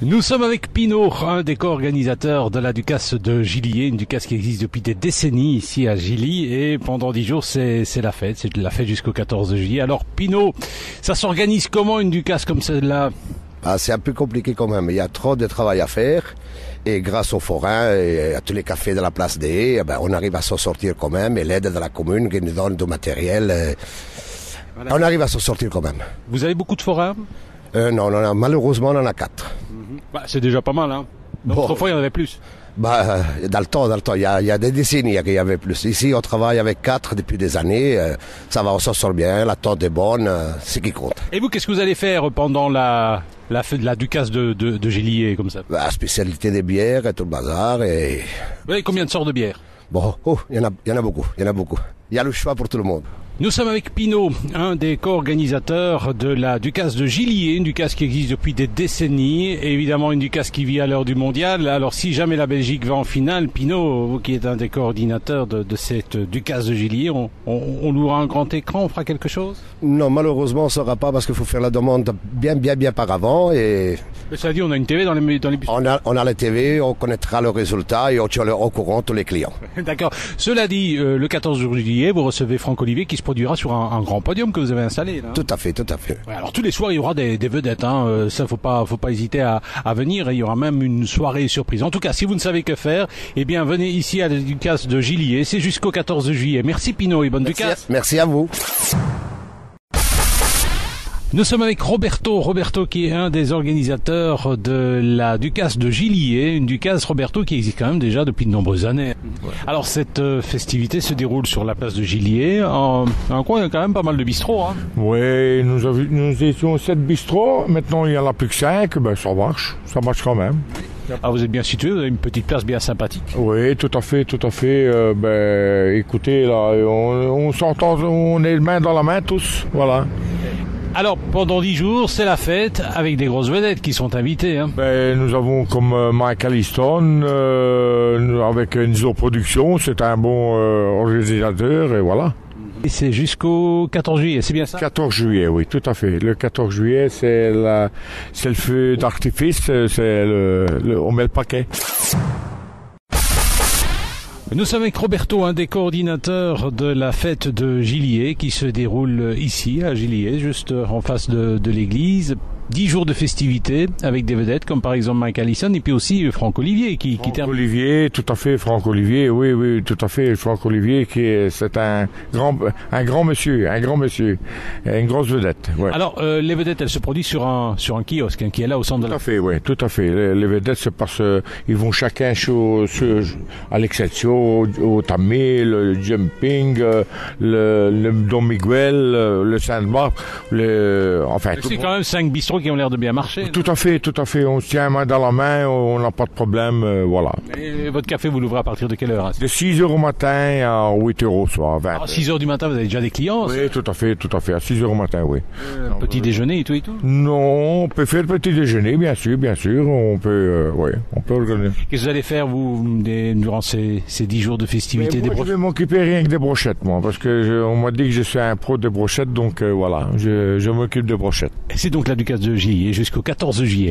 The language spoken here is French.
Nous sommes avec Pino, un des co-organisateurs de la Ducasse de Gillier, une Ducasse qui existe depuis des décennies ici à Gilly, et pendant 10 jours c'est la fête jusqu'au 14 juillet. Alors Pino, ça s'organise comment une Ducasse comme celle-là? C'est un peu compliqué quand même, il y a trop de travail à faire, et grâce aux forains et à tous les cafés de la place des Haies, on arrive à s'en sortir quand même, et l'aide de la commune qui nous donne du matériel, on arrive à s'en sortir quand même. Vous avez beaucoup de forains? Non, malheureusement on en a 4. C'est déjà pas mal, hein. Autrefois il y en avait plus. Dans le temps, il y a des décennies qu'il y avait plus. Ici, on travaille avec 4 depuis des années. Ça va, on s'en sort bien. La tente est bonne, c'est ce qui compte. Et vous, qu'est-ce que vous allez faire pendant la fête de la Ducasse de Gillier, comme ça? La spécialité des bières et tout le bazar. Et... Oui, combien de sortes de bières? Il y en a beaucoup. Il y a le choix pour tout le monde. Nous sommes avec Pino, un des co-organisateurs de la Ducasse de Gillier, une Ducasse qui existe depuis des décennies, et évidemment une Ducasse qui vit à l'heure du mondial. Alors si jamais la Belgique va en finale, Pino, vous qui êtes un des coordinateurs de cette Ducasse de Gillier, on louera un grand écran, on fera quelque chose? Non, malheureusement on ne saura pas parce qu'il faut faire la demande bien par avant. Et... Mais ça dit, on a une TV dans les bus. On a la TV, on connaîtra le résultat et on tient au courant tous les clients. D'accord. Cela dit, le 14 juillet, vous recevez Franck Olivier qui se produira sur un grand podium que vous avez installé, là. Tout à fait. Ouais, alors tous les soirs il y aura des vedettes, hein. Ça faut pas hésiter à venir, et il y aura même une soirée surprise. En tout cas, si vous ne savez que faire, eh bien venez ici à la Ducasse de Gillier, c'est jusqu'au 14 juillet. Merci Pino et bonne Ducasse. Merci à vous. Nous sommes avec Roberto qui est un des organisateurs de la Ducasse de Gillier, une Ducasse, Roberto, qui existe quand même déjà depuis de nombreuses années. Ouais. Alors cette festivité se déroule sur la place de Gillier, un coin il y a quand même pas mal de bistrots, hein. Oui, nous étions 7 bistrots, maintenant il n'y en a plus que 5, ça marche quand même. Ah, vous êtes bien situé, vous avez une petite place bien sympathique. Oui, tout à fait. Écoutez, là, on s'entend, on est main dans la main tous, voilà. Alors, pendant 10 jours, c'est la fête avec des grosses vedettes qui sont invitées, hein. Nous avons comme Mike Alliston, avec Nizo Productions, c'est un bon organisateur, et voilà. Et c'est jusqu'au 14 juillet, c'est bien ça? 14 juillet, oui, tout à fait. Le 14 juillet, c'est le feu d'artifice, on met le paquet. Nous sommes avec Roberto, un des coordinateurs de la fête de Gillier qui se déroule ici à Gillier, juste en face de l'église. 10 jours de festivités avec des vedettes comme par exemple Mike Allison et puis aussi Franck Olivier qui termine. Olivier, tout à fait, Franck Olivier, oui, tout à fait, Franck Olivier c'est un grand monsieur, une grosse vedette. Ouais. Alors les vedettes, elles se produisent sur un kiosque, hein, qui est là au centre de la. Tout à fait. Les vedettes, c'est parce ils vont chacun à l'exception au Tamil, le jumping, le Don Miguel, le Saint-Barbe, c'est quand même 5 bistrots qui ont l'air de bien marcher. Tout à fait. On se tient main dans la main, on n'a pas de problème, voilà. Et votre café, vous l'ouvrez à partir de quelle heure? De 6h au matin à 8h au soir. 20h. À 6h du matin, vous avez déjà des clients? Oui, tout à fait. À 6h au matin, oui. Petit déjeuner et tout? Non, on peut faire le petit déjeuner, bien sûr. On peut organiser. Qu'est-ce que vous allez faire, vous, durant ces 10 jours de festivités? Je vais m'occuper rien que des brochettes, moi, parce que on m'a dit que je suis un pro des brochettes, donc voilà, je m'occupe des brochettes. Et c'est donc la Ducasse de Gillier jusqu'au 14 juillet.